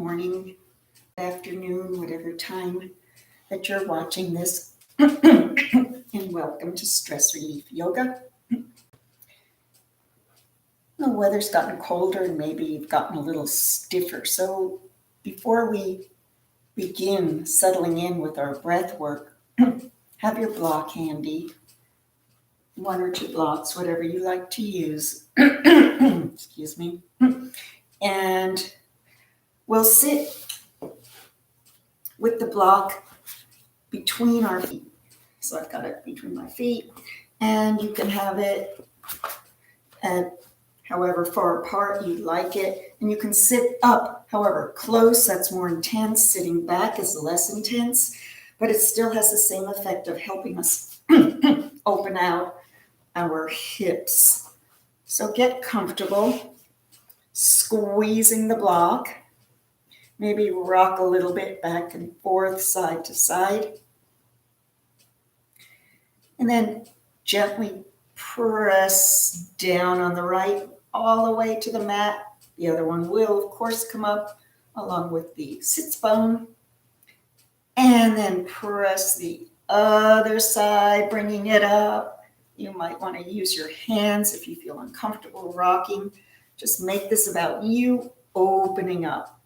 morning, afternoon, whatever time that you're watching this, and welcome to Stress Relief Yoga. The weather's gotten colder and maybe you've gotten a little stiffer. So before we begin settling in with our breath work, have your block handy, 1 or 2 blocks, whatever you like to use. Excuse me. And we'll sit with the block between our feet. So I've got it between my feet, and you can have it at however far apart you'd like it. And you can sit up however close, that's more intense. Sitting back is less intense, but it still has the same effect of helping us open out our hips. So get comfortable, squeezing the block. Maybe rock a little bit back and forth, side to side. And then gently press down on the right all the way to the mat. The other one will, of course, come up along with the sits bone. And then press the other side, bringing it up. You might want to use your hands if you feel uncomfortable rocking. Just make this about you opening up.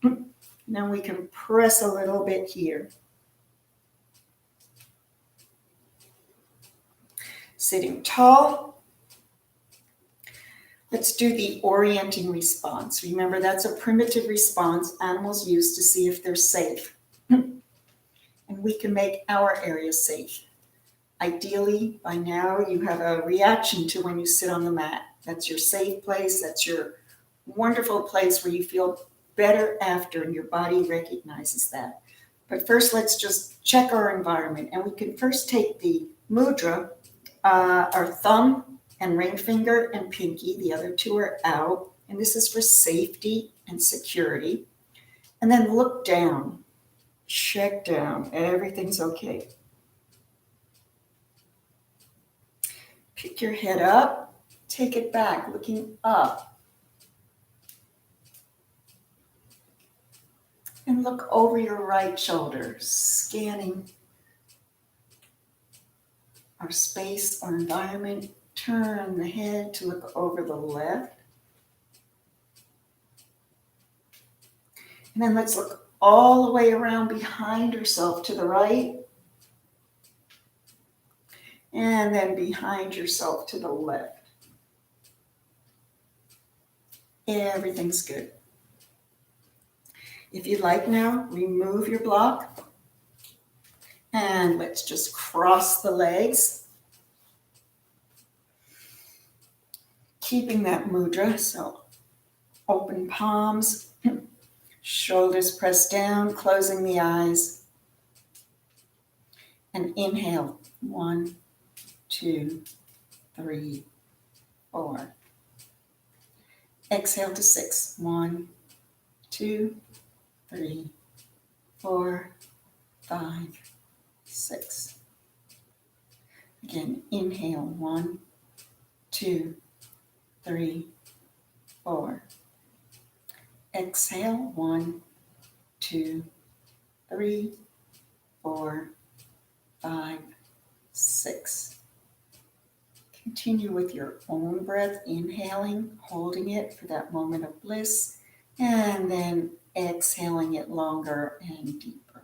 Then we can press a little bit here. Sitting tall. Let's do the orienting response. Remember, that's a primitive response animals use to see if they're safe. And we can make our area safe. Ideally, by now, you have a reaction to when you sit on the mat. That's your safe place. That's your wonderful place where you feel better after, and your body recognizes that. But first, let's just check our environment. And we can first take the mudra, our thumb and ring finger and pinky. The other 2 are out. And this is for safety and security. And then look down. Check down. Everything's okay. Pick your head up. Take it back, looking up. And look over your right shoulder, scanning our space, our environment. Turn the head to look over the left. And then let's look all the way around behind yourself to the right. And then behind yourself to the left. Everything's good. If you like now, remove your block. And let's just cross the legs. Keeping that mudra, so open palms, shoulders pressed down, closing the eyes. And inhale, 1, 2, 3, 4. Exhale to 6. 1, 2, 3, 4, 5, 6. Again, inhale, 1, 2, 3, 4. Exhale, 1, 2, 3, 4, 5, 6. Continue with your own breath, inhaling, holding it for that moment of bliss, and then exhaling it longer and deeper.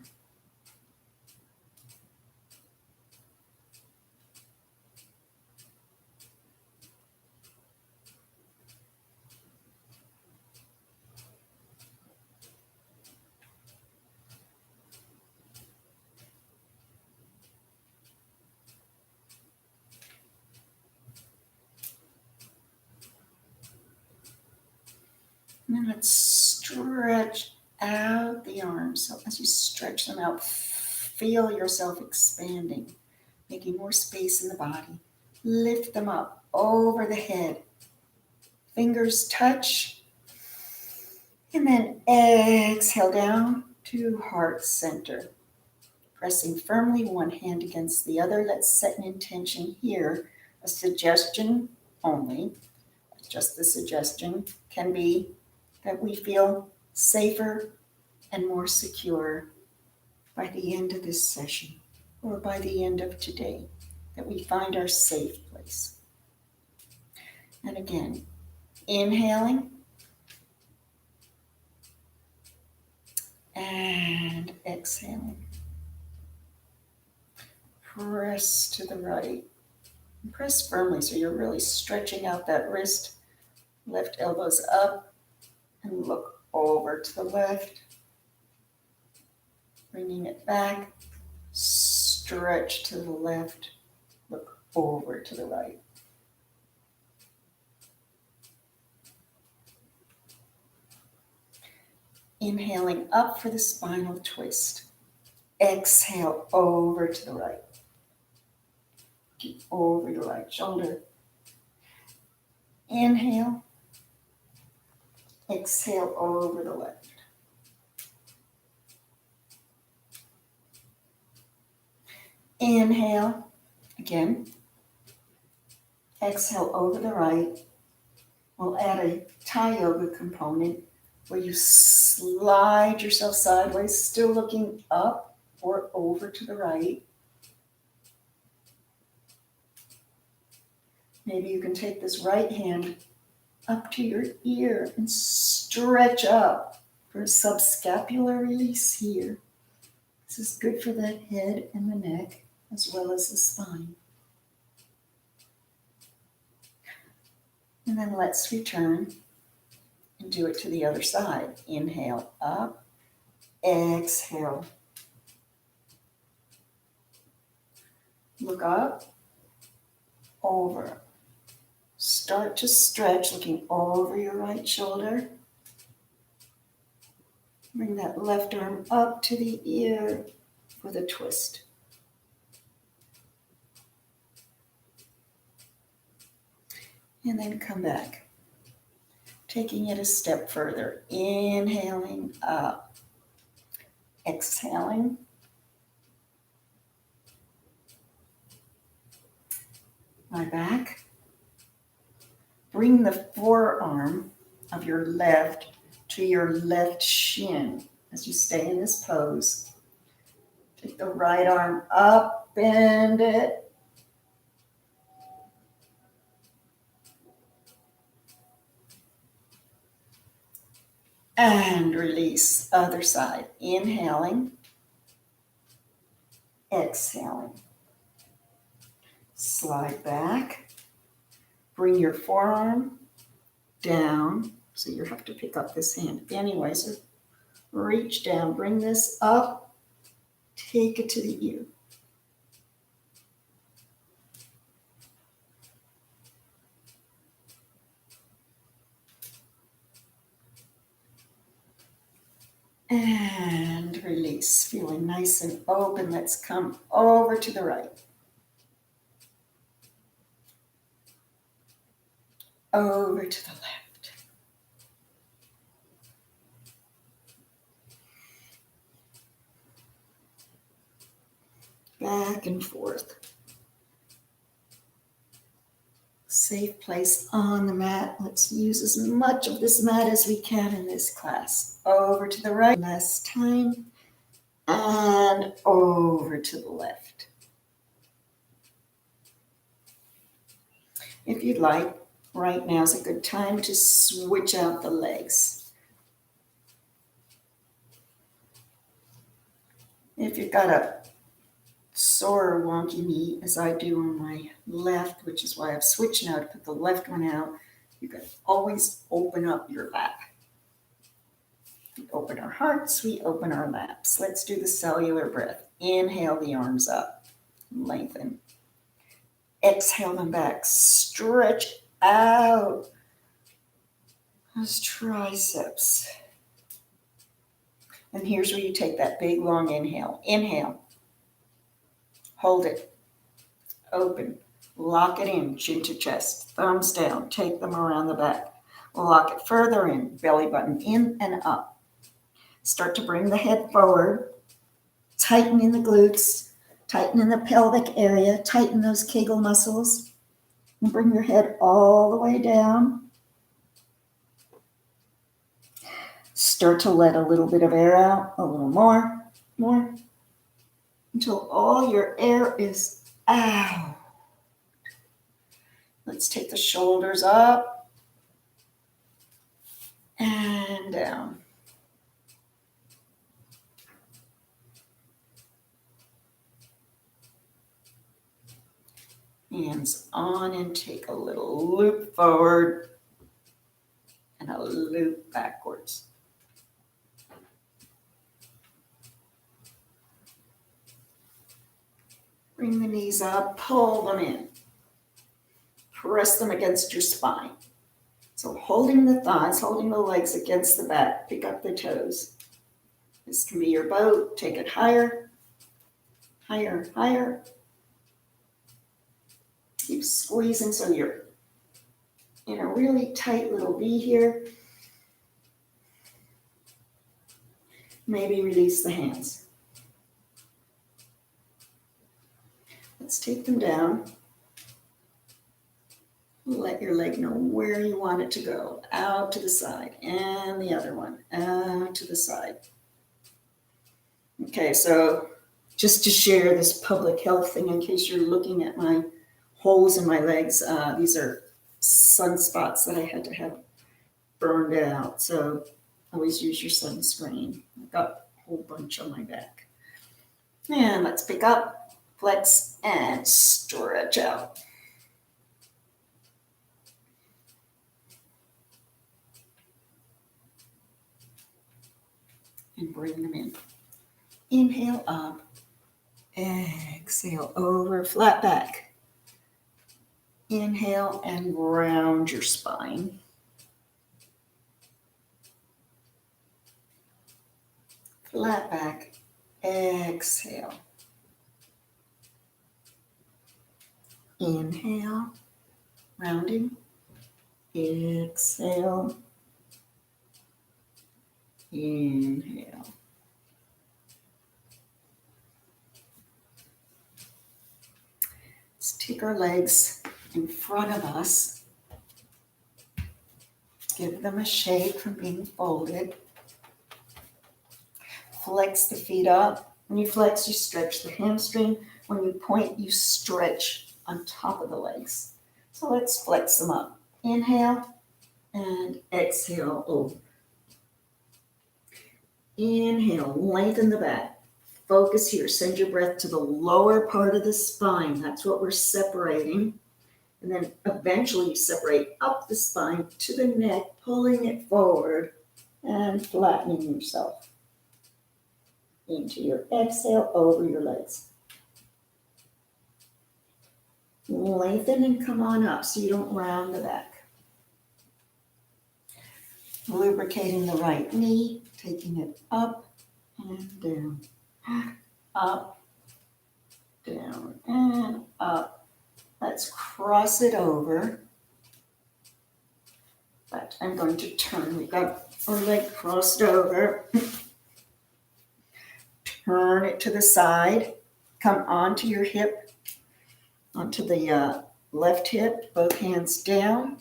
And then let's stretch out the arms. So as you stretch them out, feel yourself expanding, making more space in the body. Lift them up over the head. Fingers touch. And then exhale down to heart center. Pressing firmly, one hand against the other. Let's set an intention here. A suggestion only, just the suggestion, can be that we feel safer and more secure by the end of this session or by the end of today, that we find our safe place. And again, inhaling and exhaling. Press to the right. And press firmly so you're really stretching out that wrist. Left elbows up and look over to the left. Bringing it back. Stretch to the left. Look over to the right. Inhaling up for the spinal twist. Exhale over to the right. Keep over your right shoulder. Inhale. Exhale over the left. Inhale. Again. Exhale over the right. We'll add a Thai yoga component where you slide yourself sideways, still looking up or over to the right. Maybe you can take this right hand up to your ear and stretch up for a subscapular release here. This is good for the head and the neck as well as the spine. And then let's return and do it to the other side. Inhale up, exhale. Look up, over. Start to stretch, looking over your right shoulder. Bring that left arm up to the ear for the twist. And then come back, taking it a step further. Inhaling up, exhaling. Lie back. Bring the forearm of your left to your left shin as you stay in this pose. Take the right arm up, bend it. And release, other side. Inhaling, exhaling. Slide back. Bring your forearm down. So you have to pick up this hand. Anyway, so reach down, bring this up, take it to the ear. And release, feeling nice and open. Let's come over to the right. Over to the left. Back and forth. Safe place on the mat. Let's use as much of this mat as we can in this class. Over to the right, last time, and over to the left. If you'd like, right now is a good time to switch out the legs. If you've got a sore or wonky knee, as I do on my left, which is why I've switched now to put the left one out, you can always open up your lap. We open our hearts, we open our laps. Let's do the cellular breath. Inhale the arms up, lengthen. Exhale them back, stretch out those triceps. And here's where you take that big long inhale. Inhale. Hold it. Open. Lock it in. Chin to chest. Thumbs down. Take them around the back. Lock it further in. Belly button in and up. Start to bring the head forward. Tighten in the glutes. Tighten in the pelvic area. Tighten those Kegel muscles. And bring your head all the way down. Start to let a little bit of air out, a little more, until all your air is out. Let's take the shoulders up and down. Hands on and take a little loop forward and a loop backwards. Bring the knees up, pull them in. Press them against your spine. So holding the thighs, holding the legs against the back, pick up the toes. This can be your boat. Take it higher, higher, higher. Keep squeezing so you're in a really tight little V here. Maybe release the hands. Let's take them down. Let your leg know where you want it to go. Out to the side. And the other one. Out to the side. Okay, so just to share this public health thing in case you're looking at my holes in my legs. These are sunspots that I had to have burned out. So always use your sunscreen. I've got a whole bunch on my back. And let's pick up, flex, and stretch out. And bring them in. Inhale up, exhale over, flat back. Inhale and round your spine. Flat back, exhale. Inhale, rounding, exhale, inhale. Let's take our legs in front of us. Give them a shake from being folded. Flex the feet up. When you flex, you stretch the hamstring. When you point, you stretch on top of the legs. So let's flex them up. Inhale and exhale over. Inhale, lengthen the back. Focus here. Send your breath to the lower part of the spine. That's what we're separating. And then eventually you separate up the spine to the neck, pulling it forward and flattening yourself into your exhale over your legs. Lengthen and come on up so you don't round the back. Lubricating the right knee, taking it up and down, up, down, and up. Let's cross it over. But I'm going to turn. We've got our leg crossed over. Turn it to the side. Come onto your hip, onto the left hip, both hands down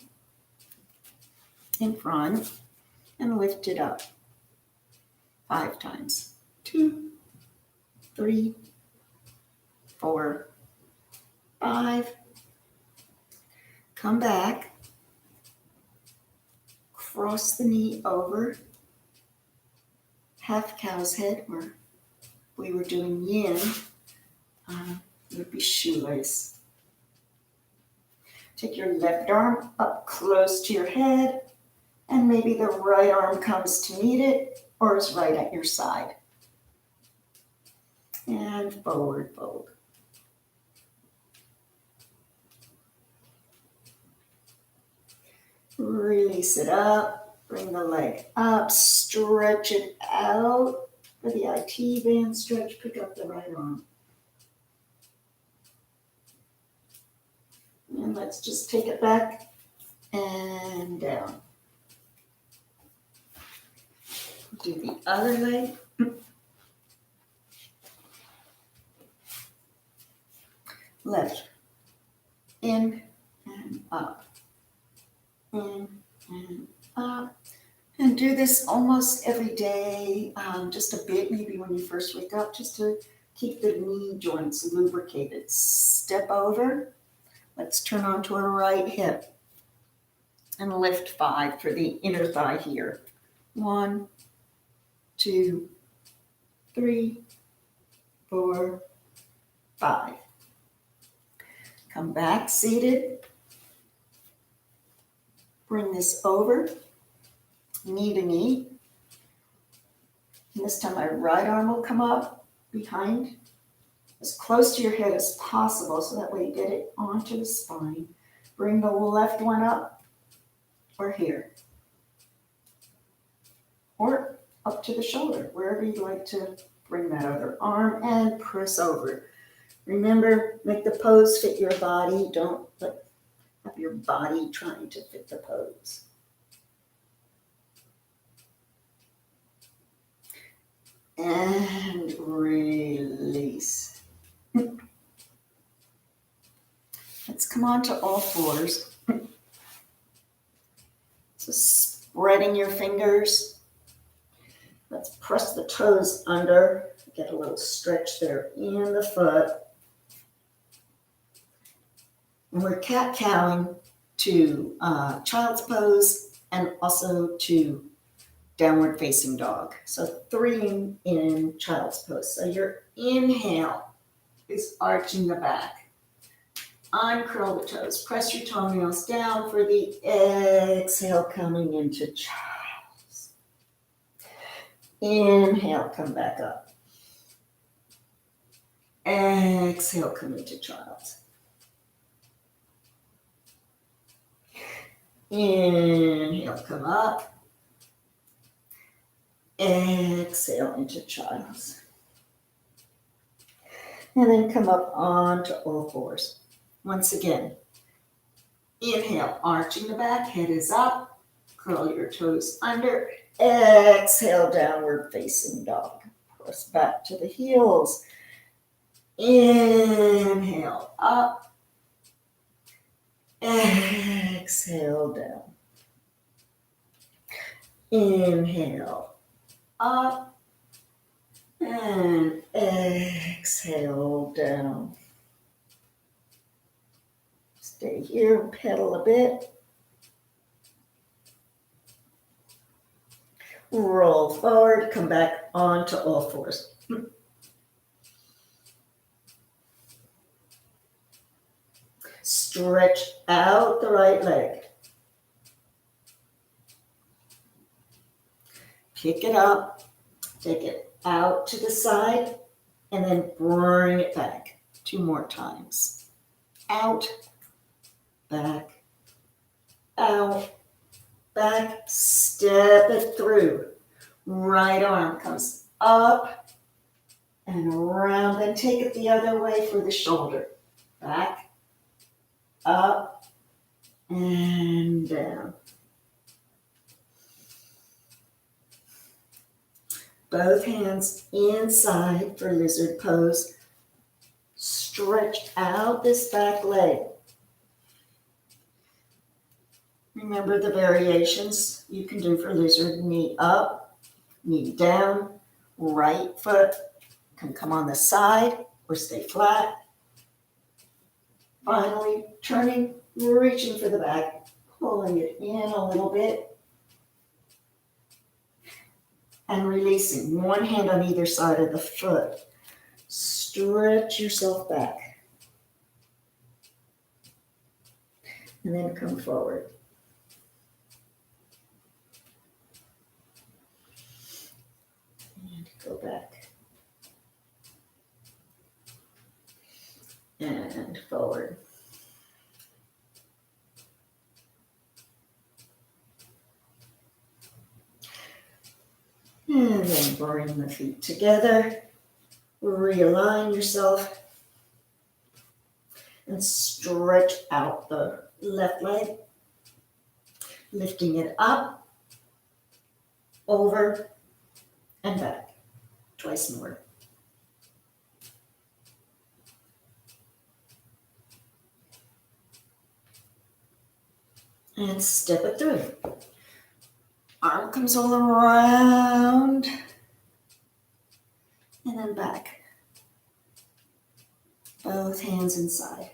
in front, and lift it up 5 times. 2, 3, 4, 5. Come back. Cross the knee over. Half cow's head, or we were doing yin, it would be shoelace. Take your left arm up close to your head, and maybe the right arm comes to meet it, or is right at your side. And forward fold. Release it up, bring the leg up, stretch it out. For the IT band stretch, pick up the right arm. And let's just take it back and down. Do the other leg. Left, in and up, in and up, and can do this almost every day, just a bit, maybe when you first wake up, just to keep the knee joints lubricated. Step over. Let's turn onto our right hip and lift 5 for the inner thigh here. 1, 2, 3, 4, 5. Come back seated. Bring this over, knee to knee. And this time my right arm will come up behind, as close to your head as possible, so that way you get it onto the spine. Bring the left one up, or here, or up to the shoulder, wherever you'd like to bring that other arm, and press over. Remember, make the pose fit your body. Don't have your body trying to fit the pose. And release. Let's come on to all fours. So spreading your fingers. Let's press the toes under. Get a little stretch there in the foot. And we're cat-cowing to child's pose and also to downward facing dog. So 3 in child's pose. So your inhale is arching the back. Uncurl the toes. Press your toenails down for the exhale, coming into child's. Inhale, come back up. Exhale, come into child's. Inhale, come up. Exhale into child's. And then come up onto all fours. Once again, inhale, arching the back, head is up. Curl your toes under. Exhale, downward facing dog. Press back to the heels. Inhale, up. Exhale, down. Inhale, up. And exhale, down. Stay here, pedal a bit. Roll forward, come back onto all fours. Stretch out the right leg. Pick it up, take it out to the side, and then bring it back 2 more times. Out, back, out, back, step it through. Right arm comes up and around, then take it the other way for the shoulder. Back, up, and down. Both hands inside for lizard pose. Stretch out this back leg. Remember the variations you can do for lizard. Knee up, knee down, right foot can come on the side or stay flat. Finally, turning, reaching for the back, pulling it in a little bit, and releasing. One hand on either side of the foot. Stretch yourself back. And then come forward. And go back. And forward. And then bring the feet together. Realign yourself. And stretch out the left leg. Lifting it up, over, and back. Twice more. And step it through. Arm comes all around and then back. Both hands inside.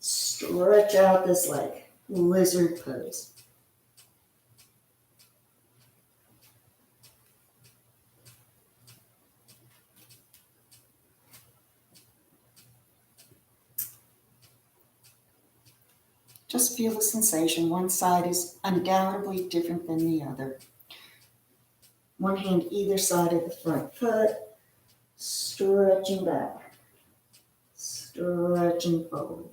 Stretch out this leg, lizard pose. Just feel the sensation. One side is undoubtedly different than the other. One hand either side of the front foot, stretching back, stretching forward.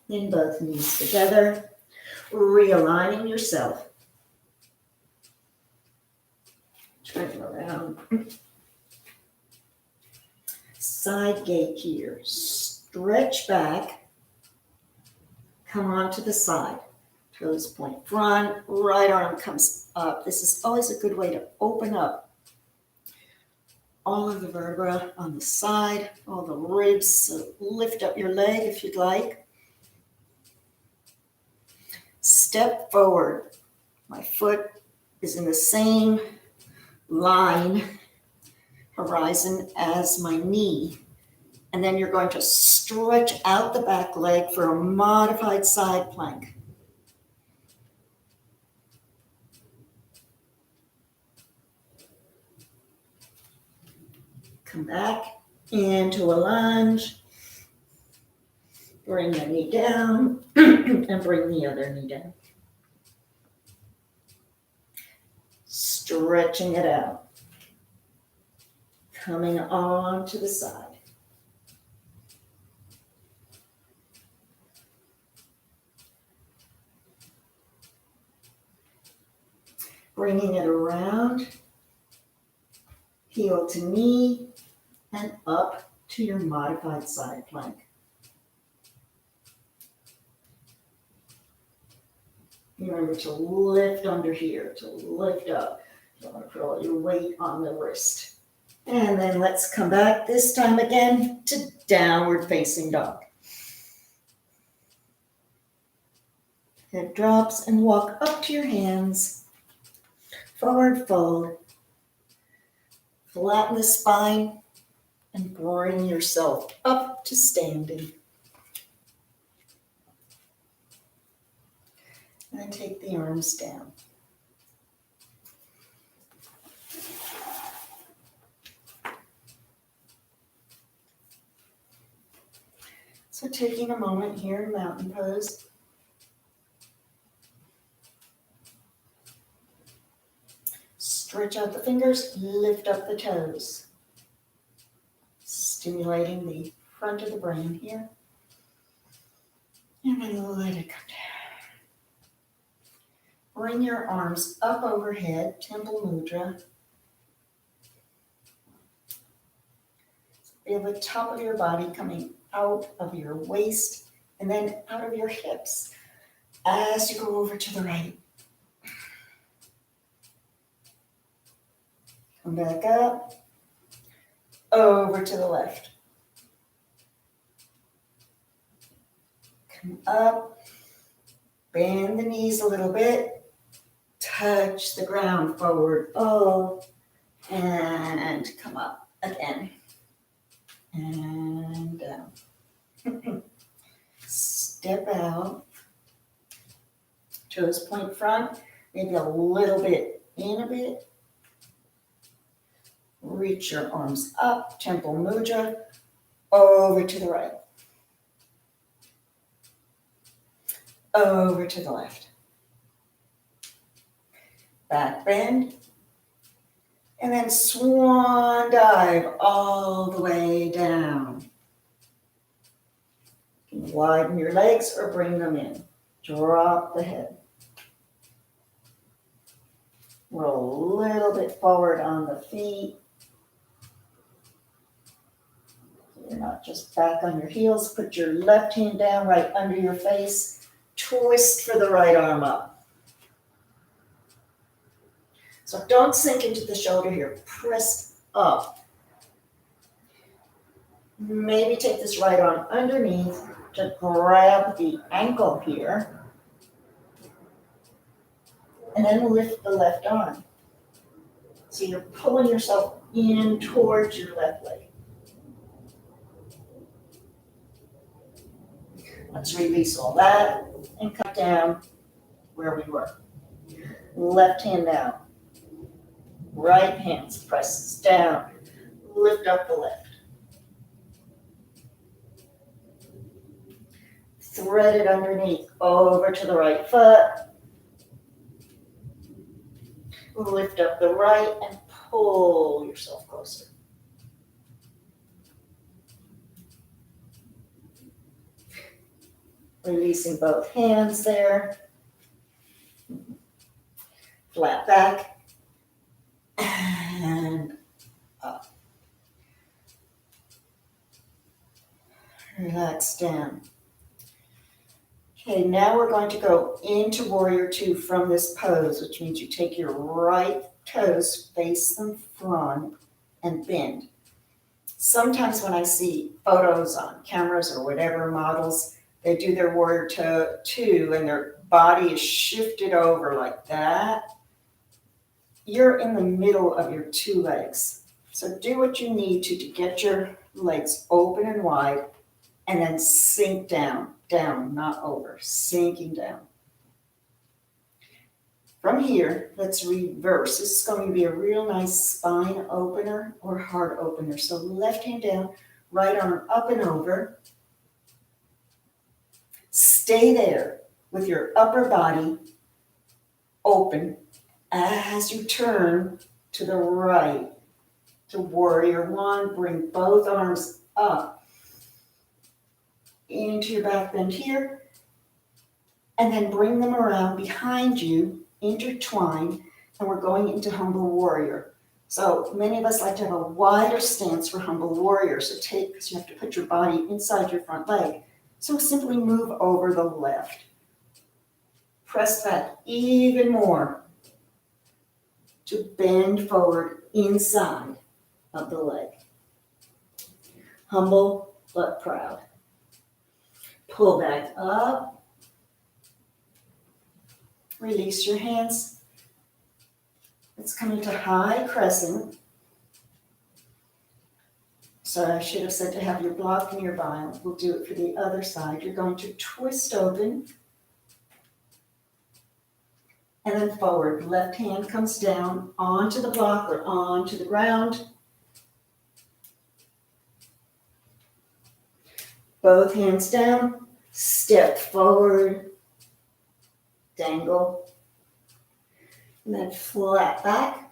Then both knees together, realigning yourself. Turn around. Side gate here. Stretch back. Come on to the side. Toes point front. Right arm comes up. This is always a good way to open up all of the vertebrae on the side, all the ribs. So lift up your leg if you'd like. Step forward. My foot is in the same line, horizon, as my knee. And then you're going to stretch out the back leg for a modified side plank. Come back into a lunge. Bring the knee down and bring the other knee down. Stretching it out. Coming on to the side. Bringing it around, heel to knee, and up to your modified side plank. Remember to lift under here, to lift up. You don't want to put all your weight on the wrist. And then let's come back this time again to downward facing dog. Head drops and walk up to your hands. Forward fold. Flatten the spine and bring yourself up to standing. And then take the arms down. So taking a moment here in mountain pose. Stretch out the fingers, lift up the toes. Stimulating the front of the brain here. And then let it come down. Bring your arms up overhead, Temple Mudra. Feel the top of your body coming out of your waist and then out of your hips as you go over to the right. Come back up, over to the left. Come up, bend the knees a little bit, touch the ground, forward fold, and come up again. And down. Step out. Toes point front. Maybe a little bit in a bit. Reach your arms up. Temple Mudra. Over to the right. Over to the left. Back bend. And then swan dive all the way down. You can widen your legs or bring them in. Drop the head. Roll a little bit forward on the feet. You're not just back on your heels. Put your left hand down right under your face. Twist for the right arm up. So don't sink into the shoulder here. Press up. Maybe take this right arm underneath to grab the ankle here, and then lift the left arm. So you're pulling yourself in towards your left leg. Let's release all that and come down where we were. Left hand down. Right hand presses down. Lift up the left. Thread it underneath, over to the right foot. Lift up the right and pull yourself closer. Releasing both hands there. Flat back. And up. Relax down. Okay, now we're going to go into Warrior Two from this pose, which means you take your right toes, face them front, and bend. Sometimes when I see photos on cameras or whatever, models, they do their Warrior Two and their body is shifted over like that. You're in the middle of your two legs. So do what you need to get your legs open and wide, and then sink down, not over, sinking down. From here, let's reverse. This is going to be a real nice spine opener or heart opener. So left hand down, right arm up and over. Stay there with your upper body open as you turn to the right to Warrior One. Bring both arms up into your back bend here, and then bring them around behind you, intertwine, and we're going into Humble Warrior. So many of us like to have a wider stance for Humble Warrior. So because you have to put your body inside your front leg. So simply move over the left. Press back even more to bend forward inside of the leg. Humble but proud. Pull back up. Release your hands. Let's come into high crescent. So I should have said to have your block nearby. We'll do it for the other side. You're going to twist open and then forward. Left hand comes down onto the block or onto the ground. Both hands down. Step forward, dangle, and then flat back,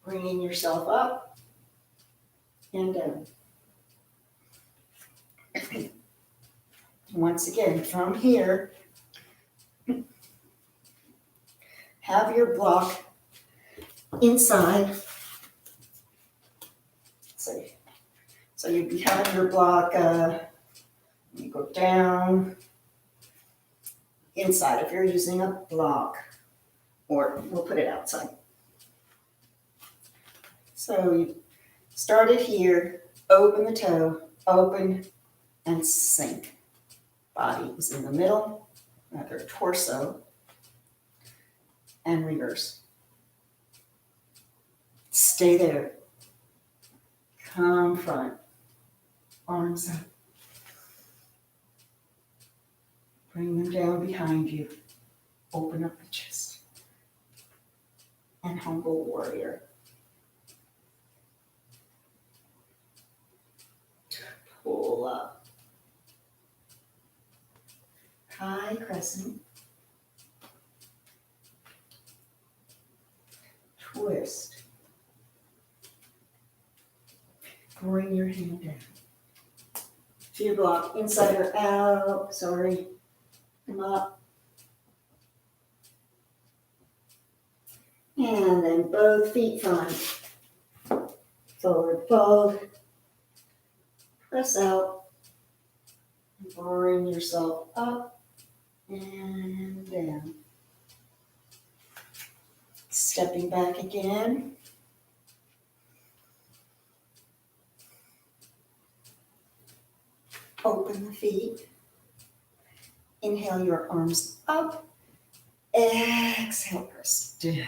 bringing yourself up and down. Once again, from here, have your block inside. So you're behind your block. You go down inside if you're using a block, or we'll put it outside. So you start it here, open the toe, open and sink. Body is in the middle, rather torso, and reverse. Stay there. Come front, arms up. Bring them down behind you. Open up the chest. And Humble Warrior. Pull up. High crescent. Twist. Bring your hand down. To your block, inside or out. Sorry. Come up. And then both feet front. Forward fold. Press out. Bring yourself up and down. Stepping back again. Open the feet. Inhale your arms up. Exhale, press down.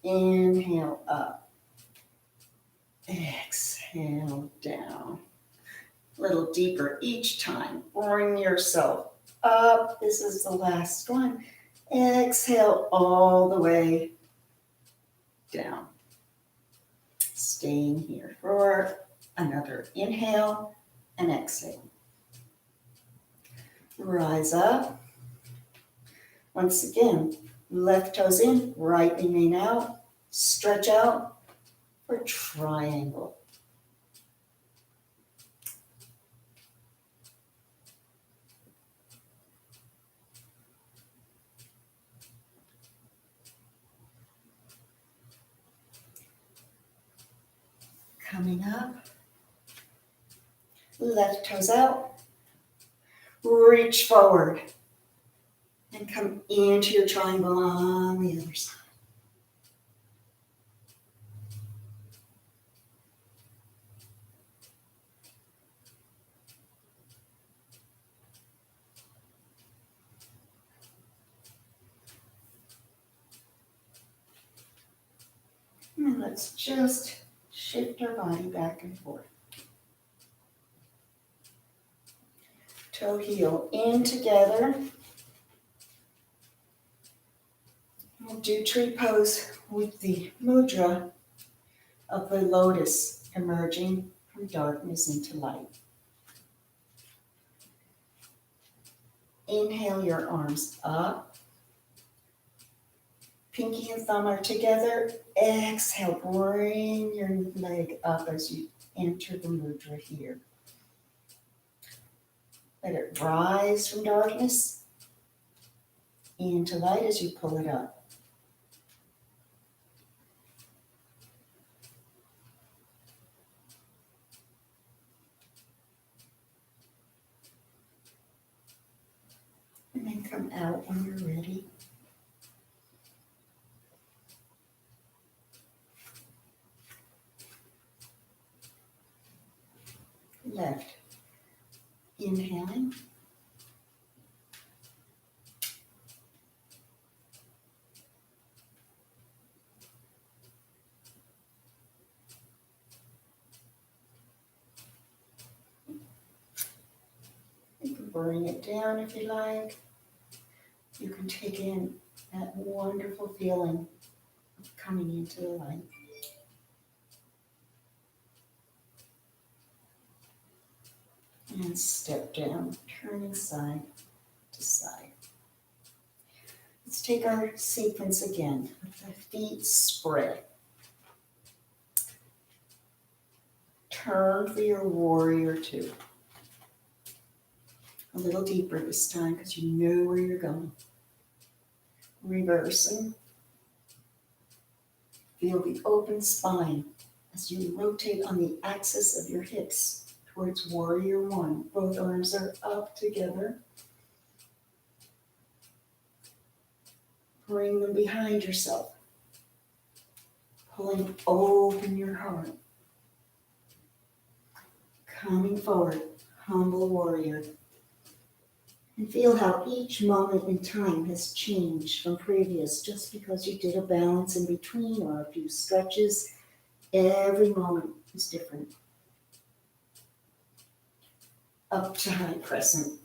Inhale up. Exhale down. A little deeper each time. Bring yourself up. This is the last one. Exhale all the way down. Staying here for another inhale and exhale. Rise up. Once again, left toes in, right remain out. Stretch out for triangle. Coming up. Left toes out. Reach forward. And come into your triangle on the other side. And let's just shift our body back and forth. Toe heel in together. We'll do tree pose with the mudra of the lotus emerging from darkness into light. Inhale your arms up. Pinky and thumb are together. Exhale, bring your leg up as you enter the mudra here. Let it rise from darkness into light as you pull it up. And then come out when you're ready. Left. Inhaling. You can bring it down if you like. You can take in that wonderful feeling of coming into the light. And step down, turning side to side. Let's take our sequence again with the feet spread. Turn for your warrior two. A little deeper this time because you know where you're going. Reversing. Feel the open spine as you rotate on the axis of your hips towards warrior one. Both arms are up together. Bring them behind yourself. Pulling open your heart. Coming forward, humble warrior. And feel how each moment in time has changed from previous just because you did a balance in between or a few stretches. Every moment is different. Up to high crescent.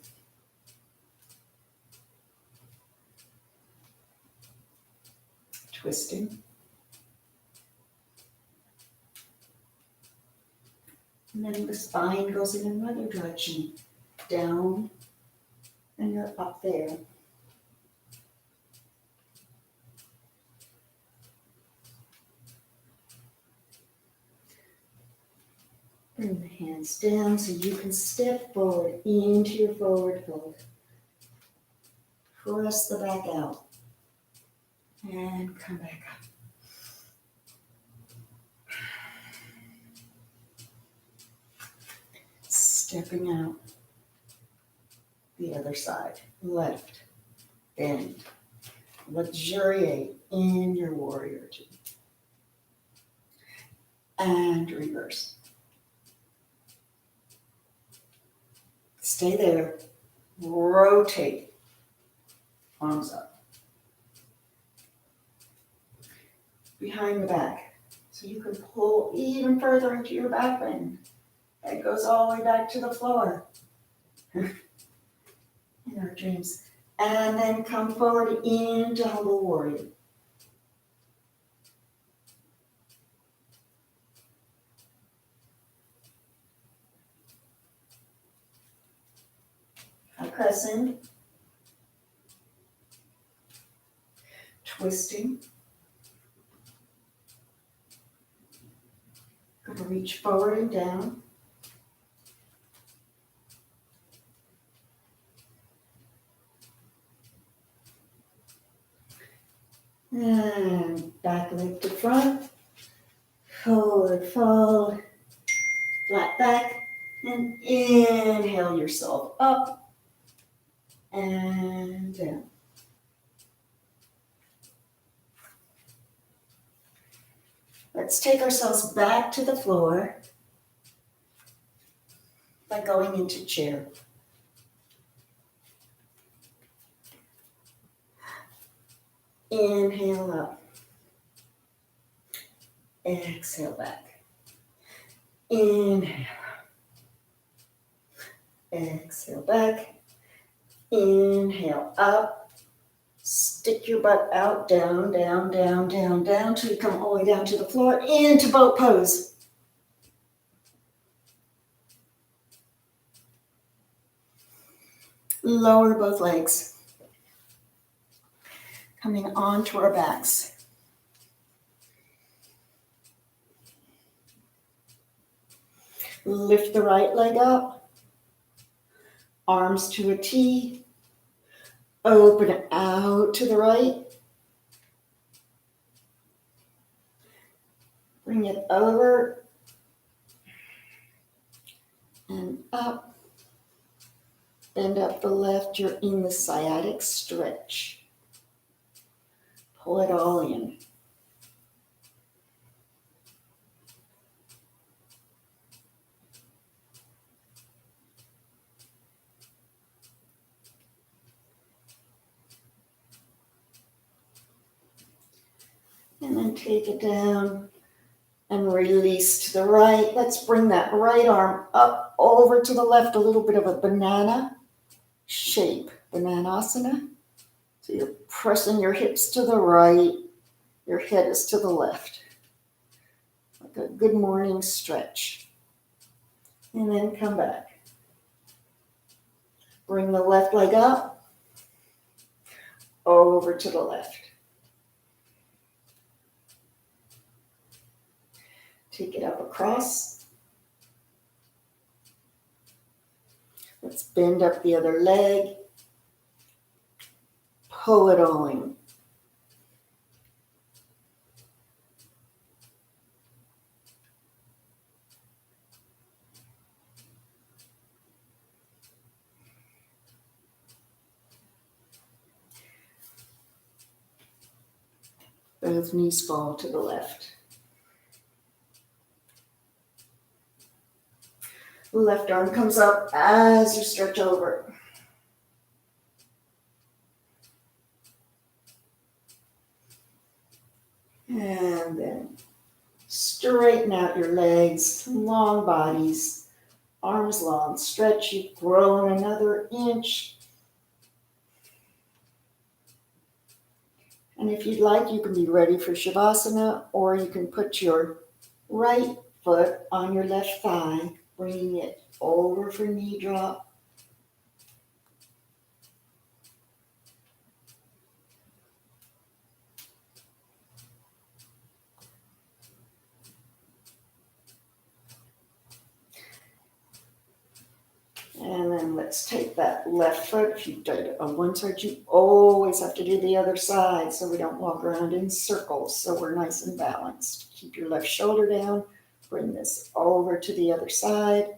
Twisting. And then the spine goes in another direction. Down. And you're up there. Bring the hands down so you can step forward into your forward fold. Press the back out. And come back up. Stepping out. The other side. Left. Bend. Luxuriate in your warrior two. And reverse. Stay there. Rotate. Arms up. Behind the back. So you can pull even further into your back bend. It goes all the way back to the floor. In our dreams. And then come forward into humble warrior. Crescent. Twisting. Going to reach forward and down. And back leg to front. Forward fold. Flat back. And inhale yourself up and down. Let's take ourselves back to the floor by going into chair. Inhale up. Exhale back. Inhale. Exhale back. Inhale up. Stick your butt out, down, down, down, down, down, till you come all the way down to the floor, into boat pose. Lower both legs. Coming onto our backs. Lift the right leg up. Arms to a T. Open it out to the right. Bring it over and up. Bend up the left. You're in the sciatic stretch. Pull it all in. And then take it down and release to the right. Let's bring that right arm up over to the left, a little bit of a banana shape, Bananasana. So you're pressing your hips to the right, your head is to the left. Like a good morning stretch. And then come back. Bring the left leg up, over to the left. Take it up across. Let's bend up the other leg. Pull it all in. Both knees fall to the left. Left arm comes up as you stretch over. And then straighten out your legs, long bodies, arms long. Stretch, you've grown another inch. And if you'd like, you can be ready for Shavasana, or you can put your right foot on your left thigh, bringing it over for knee drop. And then let's take that left foot. If you did it on one side, you always have to do the other side so we don't walk around in circles, so we're nice and balanced. Keep your left shoulder down. Bring this over to the other side.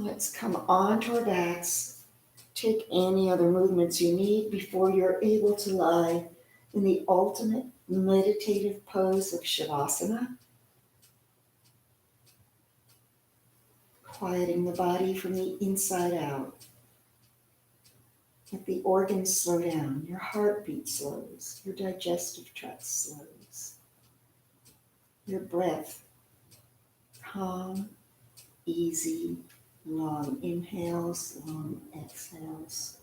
let's come onto our backs. Take any other movements you need before you're able to lie in the ultimate meditative pose of Shavasana, quieting the body from the inside out. Let the organs slow down, your heartbeat slows, your digestive tract slows, your breath calm, easy, long inhales, long exhales.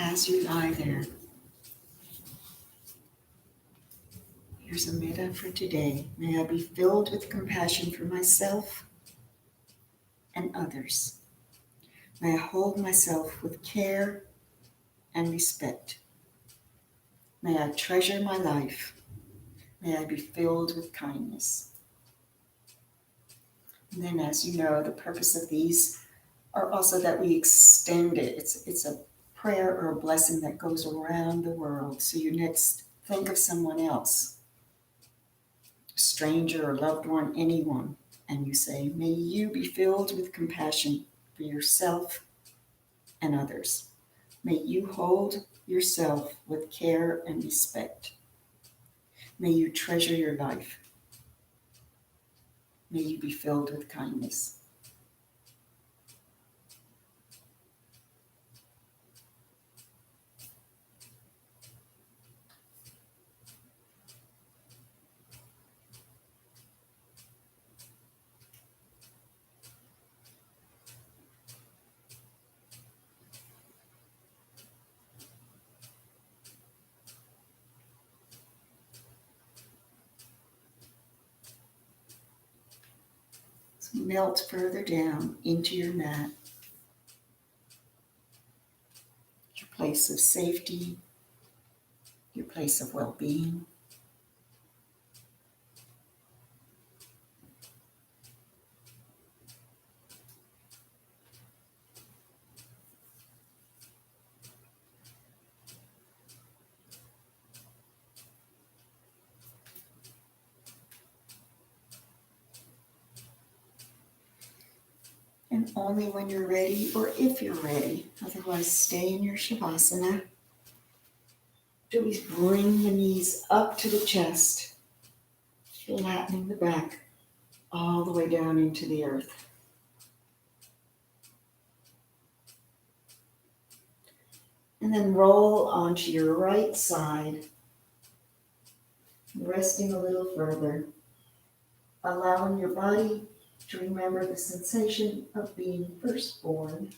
As you lie there, here's a metta for today. May I be filled with compassion for myself and others. May I hold myself with care and respect. May I treasure my life. May I be filled with kindness. And then, as you know, the purpose of these are also that we extend it. It's a prayer or a blessing that goes around the world. So you next think of someone else, a stranger or loved one, anyone, and you say, may you be filled with compassion for yourself and others. May you hold yourself with care and respect. May you treasure your life. May you be filled with kindness. So melt further down into your mat, your place of safety, your place of well-being. And only when you're ready, or if you're ready, otherwise stay in your Shavasana, do we bring the knees up to the chest, flattening the back all the way down into the earth. And then roll onto your right side, resting a little further, allowing your body to remember the sensation of being firstborn.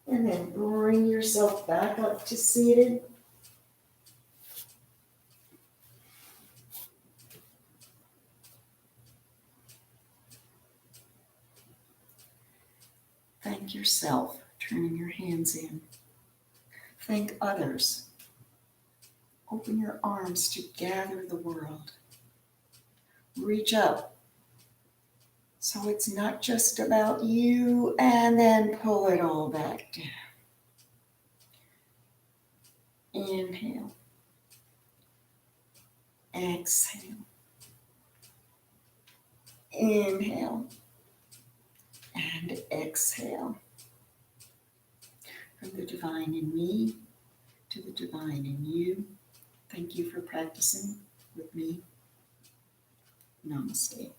And then bring yourself back up to seated. Thank yourself, turning your hands in. Thank others. Open your arms to gather the world. Reach up. So it's not just about you, and then pull it all back down. Inhale. Exhale. Inhale. And exhale. From the divine in me to the divine in you. Thank you for practicing with me. Namaste.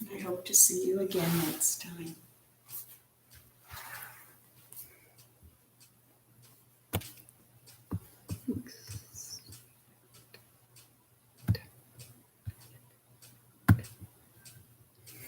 And I hope to see you again next time.